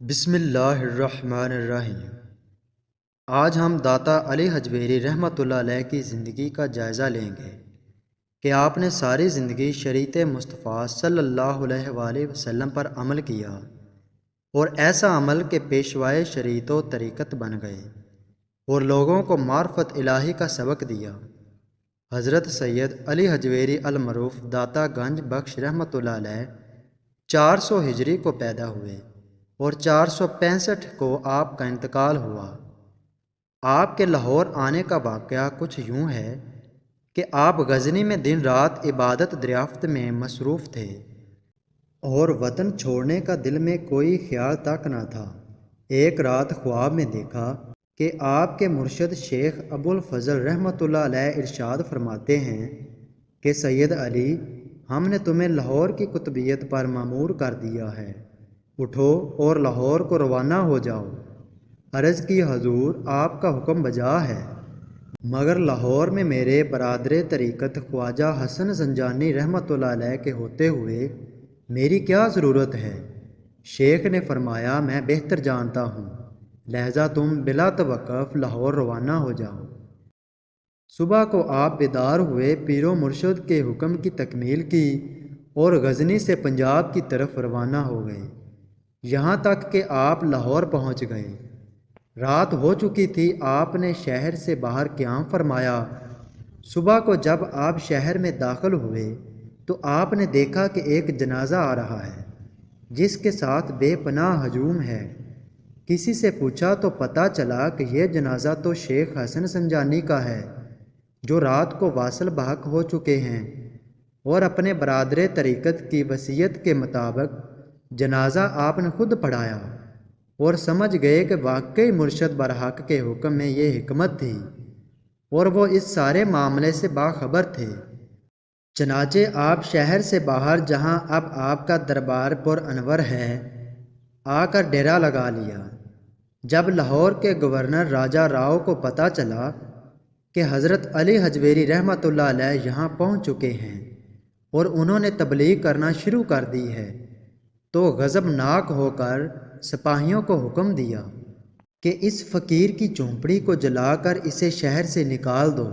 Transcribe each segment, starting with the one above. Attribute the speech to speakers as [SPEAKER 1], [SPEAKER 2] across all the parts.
[SPEAKER 1] بسم اللہ الرحمن الرحیم۔ آج ہم داتا علی حجویری رحمۃ اللہ علیہ کی زندگی کا جائزہ لیں گے کہ آپ نے ساری زندگی شریعت مصطفیٰ صلی اللہ علیہ وآلہ وسلم پر عمل کیا اور ایسا عمل کہ پیشوائے شریعت و طریقت بن گئے اور لوگوں کو معرفت الہی کا سبق دیا۔ حضرت سید علی حجویری المعروف داتا گنج بخش رحمۃ اللہ علیہ 400 ہجری کو پیدا ہوئے اور 465 کو آپ کا انتقال ہوا۔ آپ کے لاہور آنے کا واقعہ کچھ یوں ہے کہ آپ غزنی میں دن رات عبادت دریافت میں مصروف تھے اور وطن چھوڑنے کا دل میں کوئی خیال تک نہ تھا۔ ایک رات خواب میں دیکھا کہ آپ کے مرشد شیخ ابو الفضل رحمۃ اللہ علیہ ارشاد فرماتے ہیں کہ سید علی، ہم نے تمہیں لاہور کی قطبیت پر مامور کر دیا ہے، اٹھو اور لاہور کو روانہ ہو جاؤ۔ عرض کی حضور، آپ کا حکم بجا ہے، مگر لاہور میں میرے برادر طریقت خواجہ حسن زنجانی رحمۃ اللہ علیہ کے ہوتے ہوئے میری کیا ضرورت ہے؟ شیخ نے فرمایا، میں بہتر جانتا ہوں، لہذا تم بلا توقف لاہور روانہ ہو جاؤ۔ صبح کو آپ بیدار ہوئے، پیر و مرشد کے حکم کی تکمیل کی اور غزنی سے پنجاب کی طرف روانہ ہو گئے، یہاں تک کہ آپ لاہور پہنچ گئے۔ رات ہو چکی تھی، آپ نے شہر سے باہر قیام فرمایا۔ صبح کو جب آپ شہر میں داخل ہوئے تو آپ نے دیکھا کہ ایک جنازہ آ رہا ہے جس کے ساتھ بے پناہ ہجوم ہے۔ کسی سے پوچھا تو پتہ چلا کہ یہ جنازہ تو شیخ حسن زنجانی کا ہے جو رات کو واصل بحق ہو چکے ہیں، اور اپنے برادر طریقت کی وصیت کے مطابق جنازہ آپ نے خود پڑھایا اور سمجھ گئے کہ واقعی مرشد برحق کے حکم میں یہ حکمت تھی اور وہ اس سارے معاملے سے باخبر تھے۔ چنانچہ آپ شہر سے باہر، جہاں اب آپ کا دربار پر انور ہے، آ کر ڈیرا لگا لیا۔ جب لاہور کے گورنر راجہ راؤ کو پتہ چلا کہ حضرت علی حجویری رحمۃ اللہ علیہ یہاں پہنچ چکے ہیں اور انہوں نے تبلیغ کرنا شروع کر دی ہے، تو غضبناک ہو کر سپاہیوں کو حکم دیا کہ اس فقیر کی جھونپڑی کو جلا کر اسے شہر سے نکال دو۔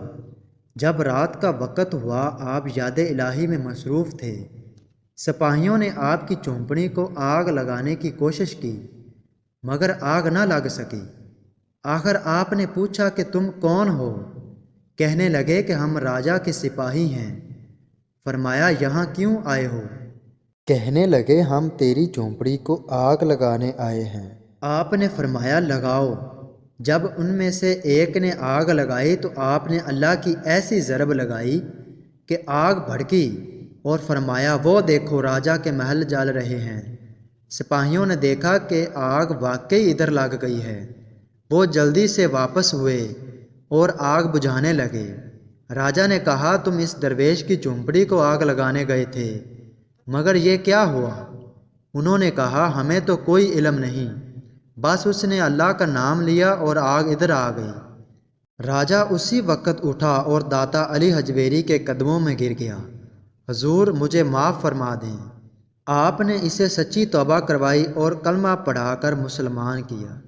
[SPEAKER 1] جب رات کا وقت ہوا، آپ یاد الہی میں مصروف تھے۔ سپاہیوں نے آپ کی جھونپڑی کو آگ لگانے کی کوشش کی مگر آگ نہ لگ سکی۔ آخر آپ نے پوچھا کہ تم کون ہو؟ کہنے لگے کہ ہم راجہ کے سپاہی ہیں۔ فرمایا، یہاں کیوں آئے ہو؟ کہنے لگے، ہم تیری جھونپڑی کو آگ لگانے آئے ہیں۔ آپ نے فرمایا، لگاؤ۔ جب ان میں سے ایک نے آگ لگائی تو آپ نے اللہ کی ایسی ضرب لگائی کہ آگ بھڑکی اور فرمایا، وہ دیکھو راجہ کے محل جل رہے ہیں۔ سپاہیوں نے دیکھا کہ آگ واقعی ادھر لگ گئی ہے۔ وہ جلدی سے واپس ہوئے اور آگ بجھانے لگے۔ راجہ نے کہا، تم اس درویش کی جھونپڑی کو آگ لگانے گئے تھے، مگر یہ کیا ہوا؟ انہوں نے کہا، ہمیں تو کوئی علم نہیں، بس اس نے اللہ کا نام لیا اور آگ ادھر آ گئی۔ راجہ اسی وقت اٹھا اور داتا علی حجویری کے قدموں میں گر گیا، حضور مجھے معاف فرما دیں۔ آپ نے اسے سچی توبہ کروائی اور کلمہ پڑھا کر مسلمان کیا۔